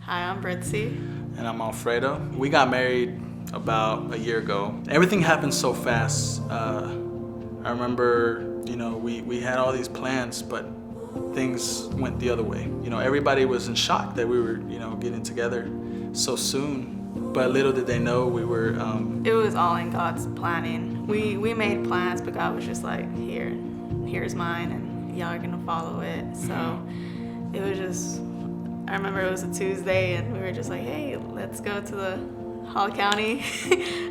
Hi, I'm Brithzy. And I'm Alfredo. We got married about a year ago. Everything happened so fast. I remember, we had all these plans, but things went the other way. Everybody was in shock that we were, getting together so soon. But little did they know we were. It was all in God's planning. We made plans, but God was just like, here's mine, and y'all are gonna follow it. So it was just. I remember it was a Tuesday, and we were just like, hey, let's go to the Hall County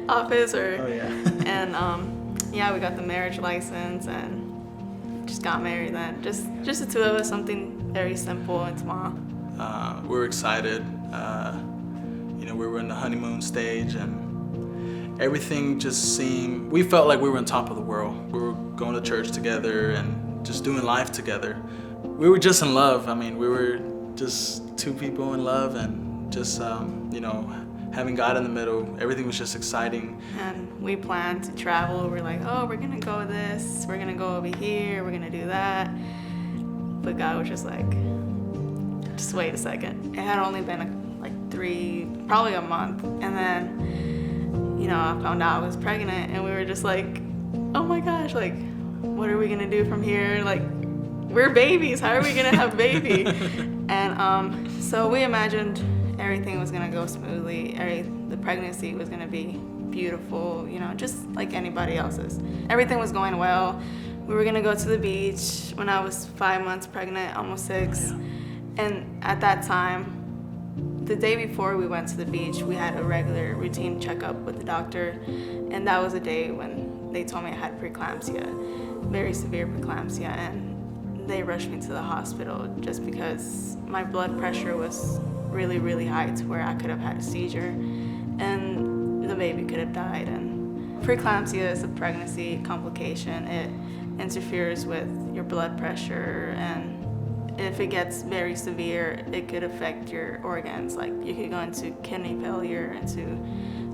office, and we got the marriage license and just got married then. Just the two of us, something very simple and small. We were excited. We were in the honeymoon stage, and everything just seemed. We felt like we were on top of the world. We were going to church together and just doing life together. We were just in love. We were just two people in love, and just having God in the middle. Everything was just exciting. And we planned to travel. We're like, we're gonna go this, we're gonna go over here, we're gonna do that. But God was just like, just wait a second. It had only been probably a month, and then I found out I was pregnant, and we were just like, oh my gosh, like, what are we gonna do from here? Like, we're babies, how are we gonna have baby? And so we imagined everything was gonna go smoothly. The pregnancy was gonna be beautiful, just like anybody else's. Everything was going well. We were gonna go to the beach when I was 5 months pregnant, almost 6. And at that time, the day before we went to the beach, we had a regular routine checkup with the doctor, and that was a day when they told me I had preeclampsia, very severe preeclampsia, and they rushed me to the hospital just because my blood pressure was really, really high to where I could have had a seizure, and the baby could have died. And preeclampsia is a pregnancy complication. It interferes with your blood pressure, and if it gets very severe, it could affect your organs. Like, you could go into kidney failure, into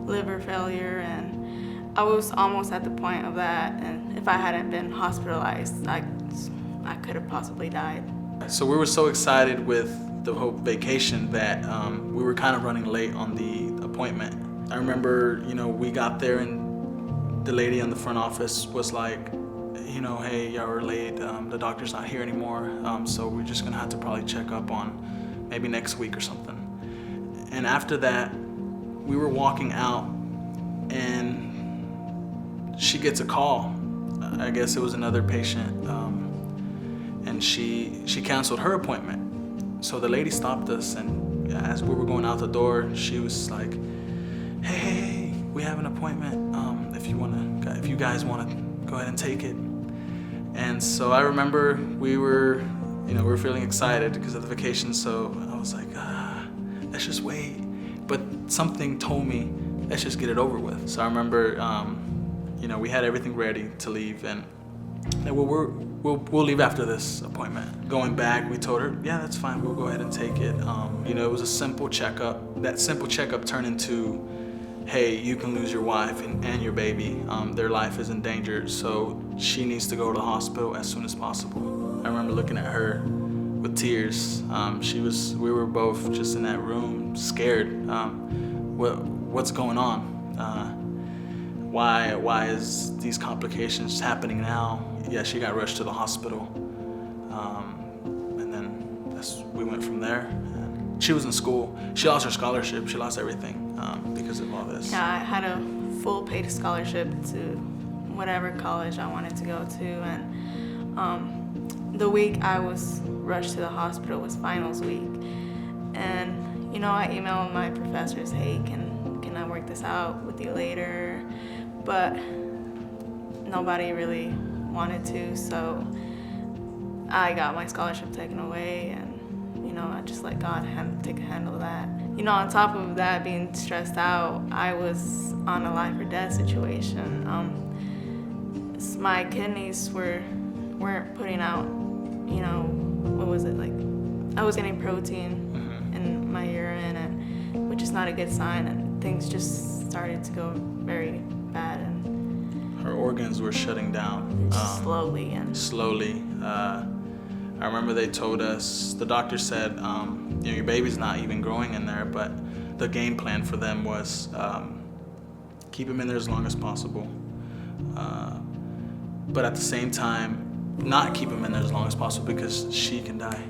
liver failure, and I was almost at the point of that. And if I hadn't been hospitalized, I could have possibly died. So we were so excited with the whole vacation that we were kind of running late on the appointment. I remember, we got there, and the lady in the front office was like, hey, y'all were late, the doctor's not here anymore, so we're just gonna have to probably check up on maybe next week or something. And after that, we were walking out, and she gets a call. I guess it was another patient, and she canceled her appointment. So the lady stopped us, and as we were going out the door, she was like, hey, we have an appointment, if you guys wanna go ahead and take it. And so I remember we were feeling excited because of the vacation. So I was like, let's just wait. But something told me, let's just get it over with. So I remember, we had everything ready to leave, and we'll leave after this appointment. Going back, we told her, yeah, that's fine. We'll go ahead and take it. It was a simple checkup. That simple checkup turned into, hey, you can lose your wife and your baby. Their life is in danger, so she needs to go to the hospital as soon as possible. I remember looking at her with tears. We were both just in that room, scared. What's going on? Why is these complications happening now? Yeah, she got rushed to the hospital. And then we went from there. She was in school. She lost her scholarship. She lost everything because of all this. Yeah, I had a full paid scholarship to whatever college I wanted to go to, and the week I was rushed to the hospital was finals week. And I emailed my professors, hey, can I work this out with you later? But nobody really wanted to, so I got my scholarship taken away, and I just let God take a handle of that. On top of that, being stressed out, I was on a life or death situation. My kidneys weren't putting out, what was it, like, I was getting protein in my urine, and which is not a good sign, and things just started to go very bad. And her organs were shutting down. Slowly. I remember they told us, the doctor said, your baby's not even growing in there, but the game plan for them was keep him in there as long as possible, but at the same time not keep him in there as long as possible because she can die,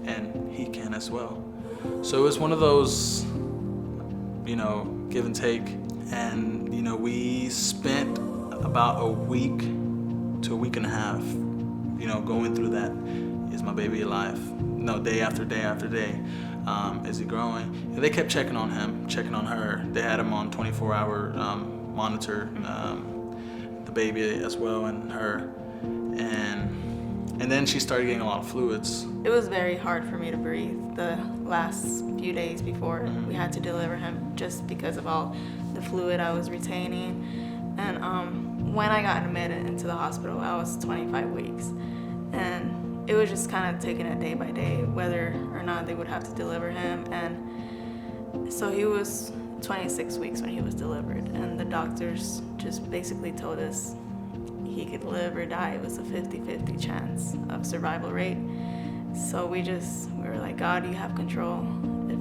and he can as well. So it was one of those, give and take. And, we spent about a week to a week and a half, going through that. Is my baby alive? No, day after day after day. Is he growing? And they kept checking on him, checking on her. They had him on 24-hour monitor, the baby as well and her. And then she started getting a lot of fluids. It was very hard for me to breathe the last few days before we had to deliver him, just because of all the fluid I was retaining. And when I got admitted into the hospital, I was 25 weeks. And it was just kind of taking it day by day, whether or not they would have to deliver him. And so he was 26 weeks when he was delivered. And the doctors just basically told us he could live or die. It was a 50-50 chance of survival rate. So we were like, God, you have control. If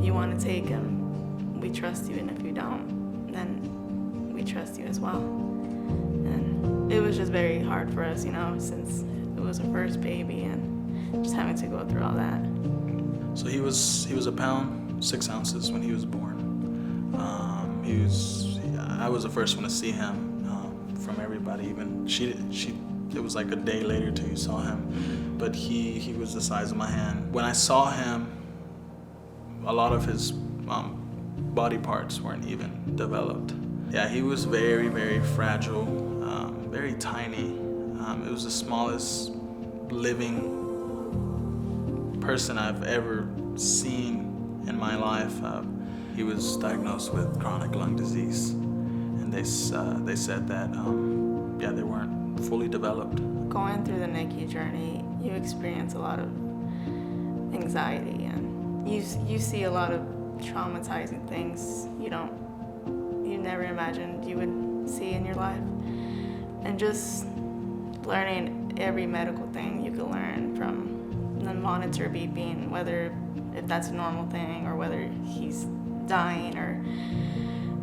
you want to take him, we trust you. And if you don't, then we trust you as well. And it was just very hard for us, since it was our first baby and just having to go through all that. So he was 1 pound 6 ounces when he was born. I was the first one to see him. From everybody, even it was like a day later till you saw him, but he was the size of my hand. When I saw him, a lot of his body parts weren't even developed. Yeah, he was very, very fragile, very tiny. It was the smallest living person I've ever seen in my life. He was diagnosed with chronic lung disease. They said that, they weren't fully developed. Going through the NICU journey, you experience a lot of anxiety, and you see a lot of traumatizing things you never imagined you would see in your life. And just learning every medical thing you can learn, from the monitor beeping, if that's a normal thing or whether he's dying,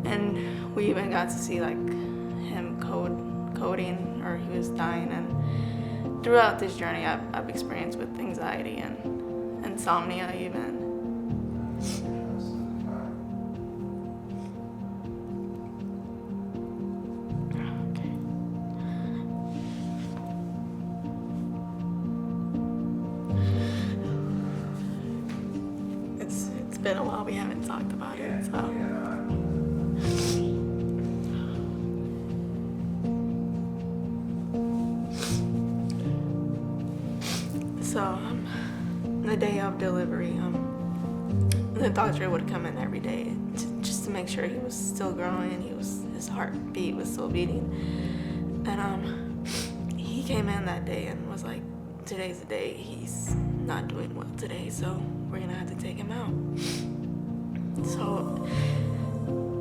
and we even got to see like him coding, or he was dying. And throughout this journey, I've experienced with anxiety and insomnia even. It's been a while we haven't talked about it, so. So, the day of delivery, the doctor would come in every day just to make sure he was still growing. His heartbeat was still beating. And he came in that day and was like, today's the day. He's not doing well today, so we're gonna have to take him out. So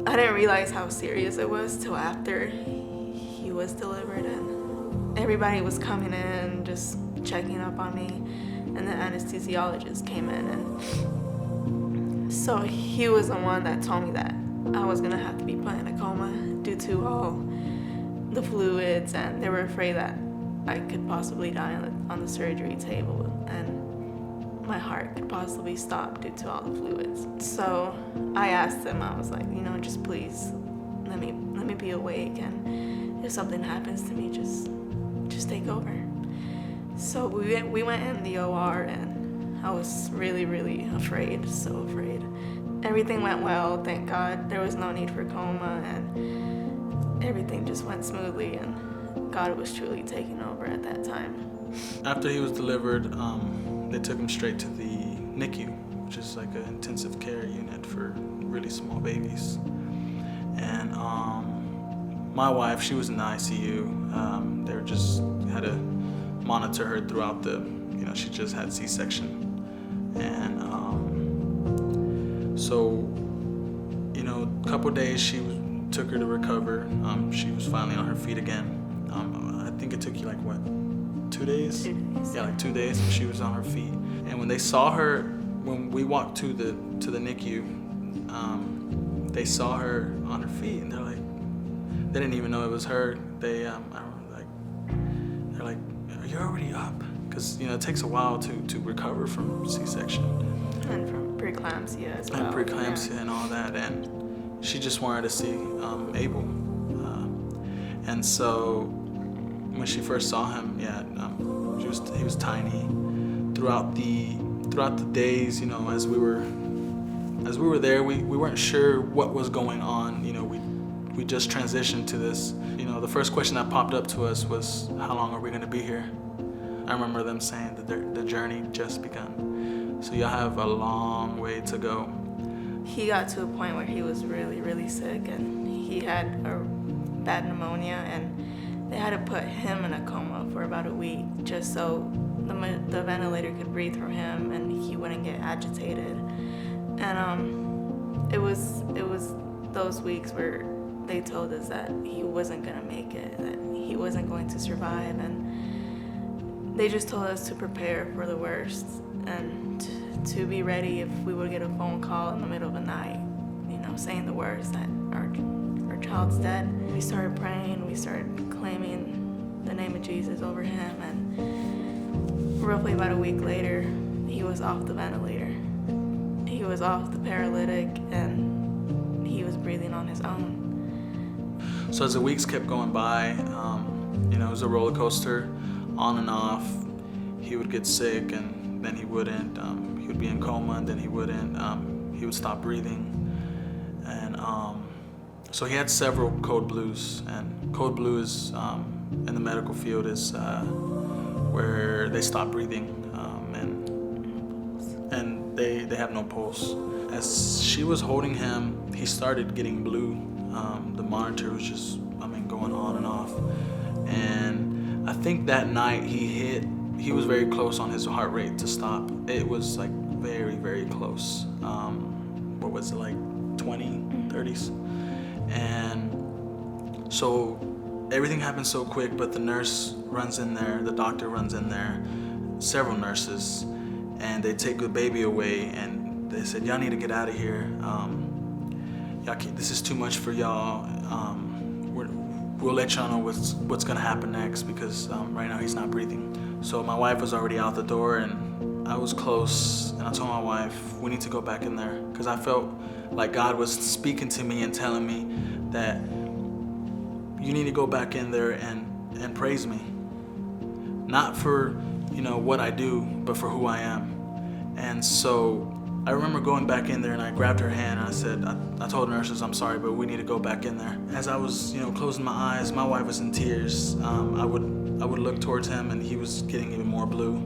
I didn't realize how serious it was till after he was delivered, and everybody was coming in just checking up on me, and the anesthesiologist came in, and so he was the one that told me that I was gonna have to be put in a coma due to all the fluids, and they were afraid that I could possibly die on the surgery table, and my heart could possibly stop due to all the fluids. So I asked him, I was like, just please let me be awake, and if something happens to me, just take over. So we went in the OR, and I was really, really afraid, so afraid. Everything went well, thank God. There was no need for coma, and everything just went smoothly, and God was truly taking over at that time. After he was delivered, they took him straight to the NICU, which is like an intensive care unit for really small babies. And my wife, she was in the ICU. They had to monitor her throughout she just had C-section. And so, a couple days took her to recover. She was finally on her feet again. I think it took you 2 days? 2 days. Yeah, 2 days, and she was on her feet. And when they saw her, when we walked to the NICU, they saw her on her feet, and they didn't even know it was her. They're like, "Are you already up?" Because it takes a while to recover from C-section And from preeclampsia as well. and preeclampsia and all that. And she just wanted to see Abel. And so when she first saw him, he was tiny. Throughout the days, as we were there, we weren't sure what was going on. We just transitioned to this. The first question that popped up to us was, how long are we going to be here? I remember them saying that the journey just begun. So y'all have a long way to go. He got to a point where he was really, really sick, and he had a bad pneumonia, and they had to put him in a coma for about a week just so the ventilator could breathe through him and he wouldn't get agitated. And it was those weeks where they told us that he wasn't gonna make it, that he wasn't going to survive, and they just told us to prepare for the worst and to be ready if we would get a phone call in the middle of the night, saying the worst, that our child's dead. We started praying, we started claiming the name of Jesus over him, and roughly about a week later, he was off the ventilator. He was off the paralytic, and he was breathing on his own. So as the weeks kept going by, it was a roller coaster, on and off. He would get sick, and then he wouldn't. He would be in coma, and then he wouldn't. He would stop breathing, and so he had several code blues. And code blue is in the medical field is where they stop breathing, and they have no pulse. As she was holding him, he started getting blue. The monitor was just, going on and off. And I think that night he was very close on his heart rate to stop. It was like very, very close. What was it, like 20, 30s? And so everything happened so quick, but the nurse runs in there, the doctor runs in there, several nurses, and they take the baby away, and they said, y'all need to get out of here. This is too much for y'all. We'll let y'all know what's gonna happen next, because right now he's not breathing. So my wife was already out the door, and I was close, and I told my wife, we need to go back in there, because I felt like God was speaking to me and telling me that you need to go back in there and praise me. Not for, what I do, but for who I am. And so I remember going back in there, and I grabbed her hand, and I said, I told the nurses, I'm sorry, but we need to go back in there. As I was, closing my eyes, my wife was in tears. I would look towards him, and he was getting even more blue.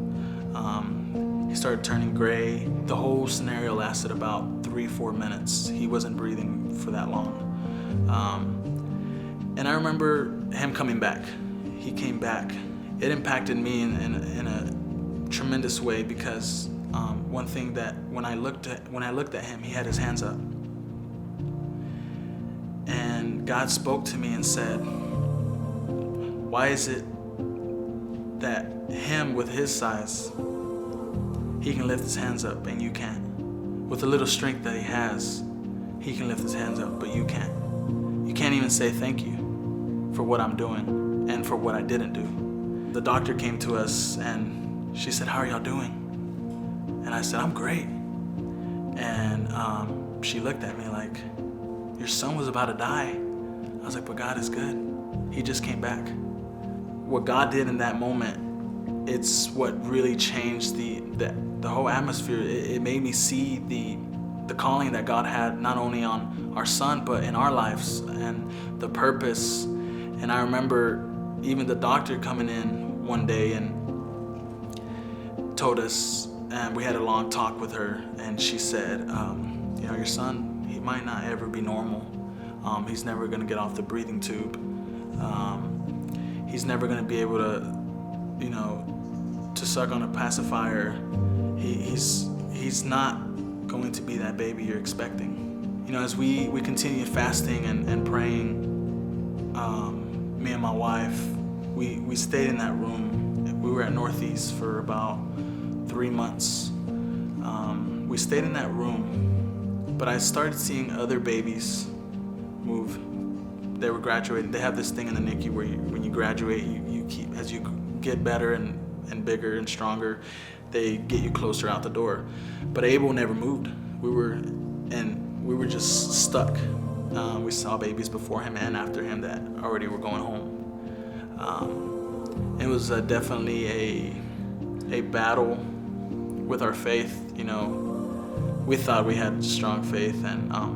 He started turning gray. The whole scenario lasted about 3-4 minutes. He wasn't breathing for that long. And I remember him coming back. He came back. It impacted me in a tremendous way, because one thing that when I looked at him, he had his hands up. And God spoke to me and said, why is it that him with his size, he can lift his hands up and you can't? With the little strength that he has, he can lift his hands up, but you can't. You can't even say thank you for what I'm doing and for what I didn't do. The doctor came to us, and she said, how are y'all doing? And I said, I'm great. And she looked at me like, your son was about to die. I was like, but God is good. He just came back. What God did in that moment, it's what really changed the whole atmosphere. It made me see the calling that God had, not only on our son, but in our lives, and the purpose. And I remember even the doctor coming in one day and told us, and we had a long talk with her, and she said, your son, he might not ever be normal. He's never gonna get off the breathing tube. He's never gonna be able to suck on a pacifier. He's not going to be that baby you're expecting. As we continued fasting and praying, me and my wife, we stayed in that room. We were at Northeast for about 3 months. We stayed in that room, but I started seeing other babies move. They were graduating. They have this thing in the NICU where when you graduate, you keep, as you get better and bigger and stronger, they get you closer out the door. But Abel never moved. We were just stuck. We saw babies before him and after him that already were going home. It was definitely a battle with our faith. We thought we had strong faith, and I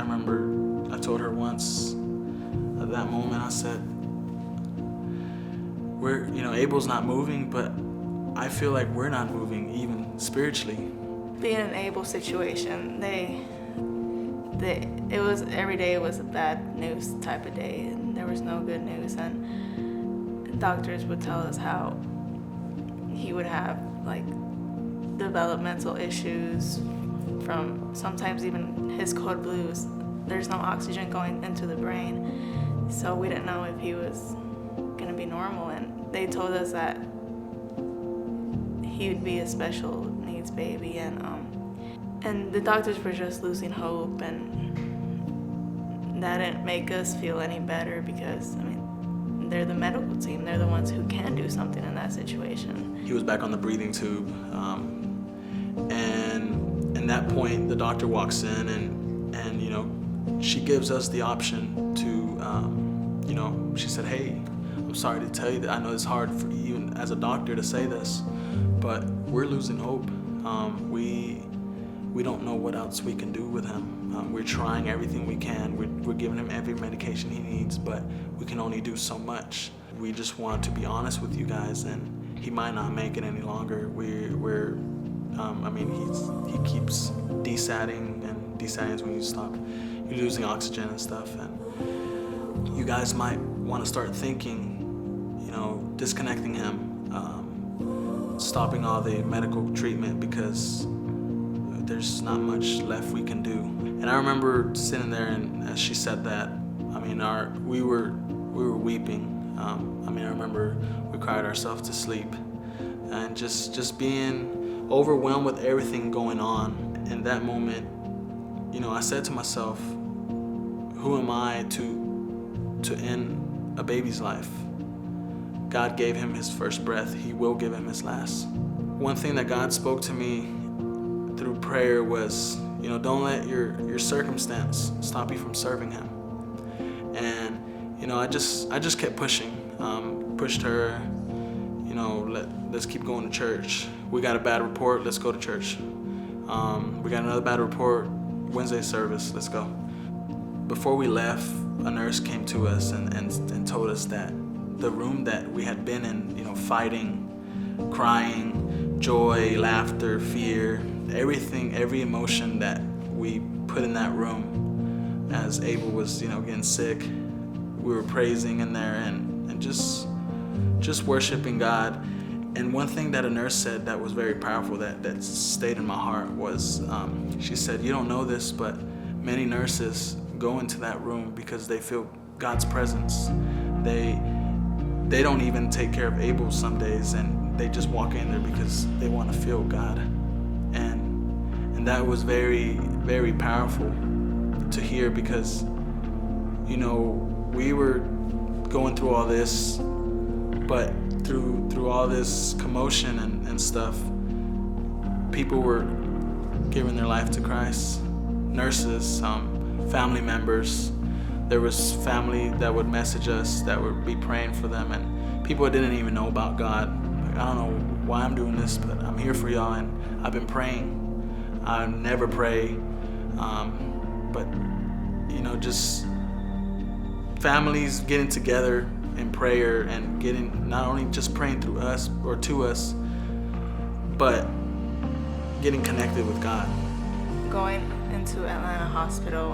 remember I told her once at that moment, I said, Abel's not moving, but I feel like we're not moving even spiritually. Being in an Abel situation, it was every day was a bad news type of day, and there was no good news. And doctors would tell us how he would have like developmental issues from sometimes even his code blues. There's no oxygen going into the brain, so we didn't know if he was gonna be normal. And they told us that he would be a special needs baby, and the doctors were just losing hope, and that didn't make us feel any better because, they're the medical team. They're the ones who can do something in that situation. He was back on the breathing tube, and at that point, the doctor walks in and she gives us the option to, she said, "Hey, I'm sorry to tell you that I know it's hard for you as a doctor to say this, but we're losing hope. We don't know what else we can do with him. We're trying everything we can. We're giving him every medication he needs, but we can only do so much. We just want to be honest with you guys, and he might not make it any longer. He keeps desatting, and desatting is when you stop, you're losing oxygen and stuff, and you guys might want to start thinking, disconnecting him, stopping all the medical treatment because there's not much left we can do." And I remember sitting there, and as she said that, we were weeping. I remember we cried ourselves to sleep, and just being overwhelmed with everything going on. In that moment, I said to myself, who am I to end a baby's life? God gave him his first breath. He will give him his last. One thing that God spoke to me through prayer was, don't let your circumstance stop you from serving him. And I just kept pushing, pushed her. Let's keep going to church. We got a bad report. Let's go to church. We got another bad report. Wednesday service. Let's go. Before we left, a nurse came to us and told us that the room that we had been in, fighting, crying, joy, laughter, fear, everything, every emotion that we put in that room as Abel was, getting sick, we were praising in there and just worshiping God. And one thing that a nurse said that was very powerful that stayed in my heart was, she said, "You don't know this, but many nurses go into that room because they feel God's presence. They don't even take care of Abel some days, and they just walk in there because they want to feel God." And that was very, very powerful to hear because, we were going through all this, but through all this commotion and stuff, people were giving their life to Christ. Nurses, family members. There was family that would message us that would be praying for them, and people that didn't even know about God. Like, I don't know why I'm doing this, but I'm here for y'all, and I've been praying. I never pray, but just families getting together in prayer and getting not only just praying through us or to us, but getting connected with God. Going into Atlanta Hospital,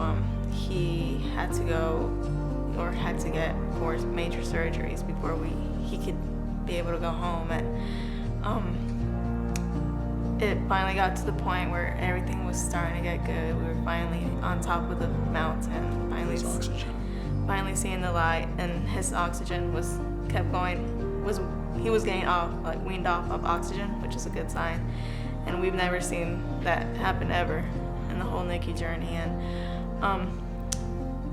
he had to get 4 major surgeries before he could be able to go home. And it finally got to the point where everything was starting to get good. We were finally on top of the mountain, finally seeing the light, and his oxygen was he was getting weaned off of oxygen, which is a good sign. And we've never seen that happen ever in the whole NICU journey. And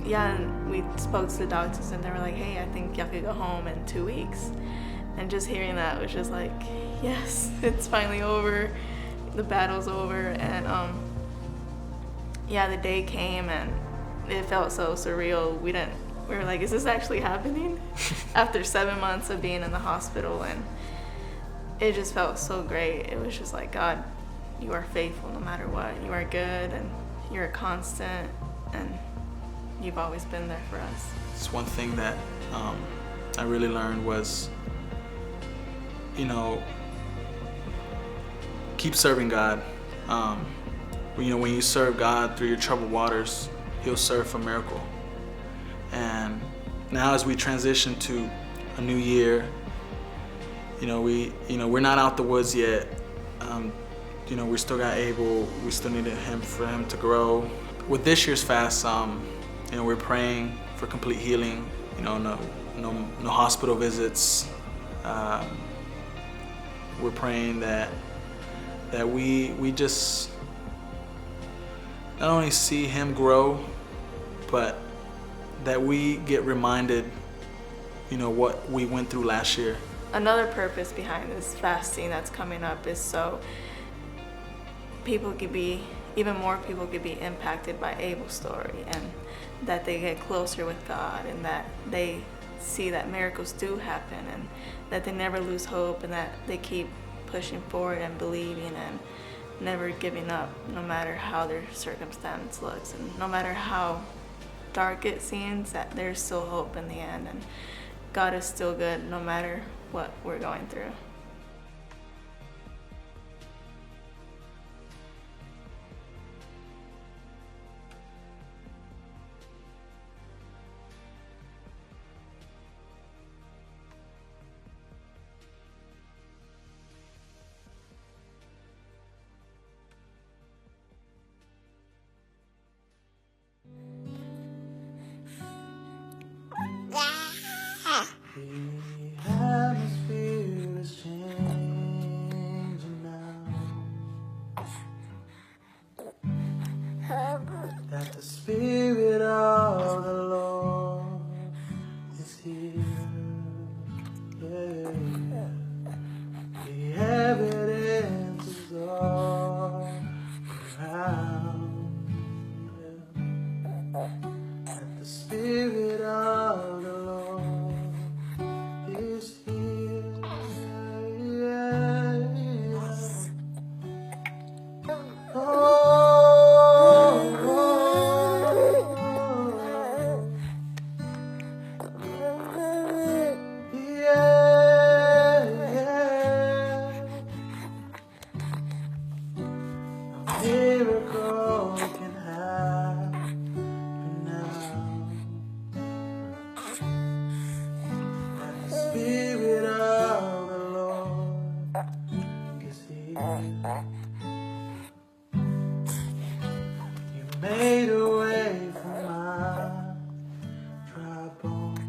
yeah, and we spoke to the doctors and they were like, hey, I think y'all could go home in 2 weeks. And just hearing that was just like, yes, it's finally over. The battle's over. And yeah, the day came and it felt so surreal. We were like, is this actually happening? After 7 months of being in the hospital, and it just felt so great. It was just like, God, you are faithful no matter what. You are good and you're a constant, and you've always been there for us. It's one thing that I really learned was, keep serving God. When you serve God through your troubled waters, He'll serve for miracle. And now as we transition to a new year, we're not out the woods yet. We still got Abel. We still need for him to grow. With this year's fast, we're praying for complete healing. No hospital visits. We're praying that we just not only see him grow, but that we get reminded, what we went through last year. Another purpose behind this fasting that's coming up is so even more people could be impacted by Abel's story, and that they get closer with God, and that they see that miracles do happen, and that they never lose hope, and that they keep pushing forward and believing and never giving up, no matter how their circumstance looks, and no matter how dark it seems, that there's still hope in the end, and God is still good no matter what we're going through. The atmosphere is changing now. That the Spirit of the Lord is here. Yeah. The evidence is all around. Yeah. That the Spirit of the Lord is here. A miracle can happen now. And the Spirit of the Lord is here. You made a way for my dry bones.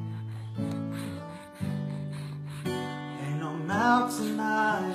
Ain't no mountain high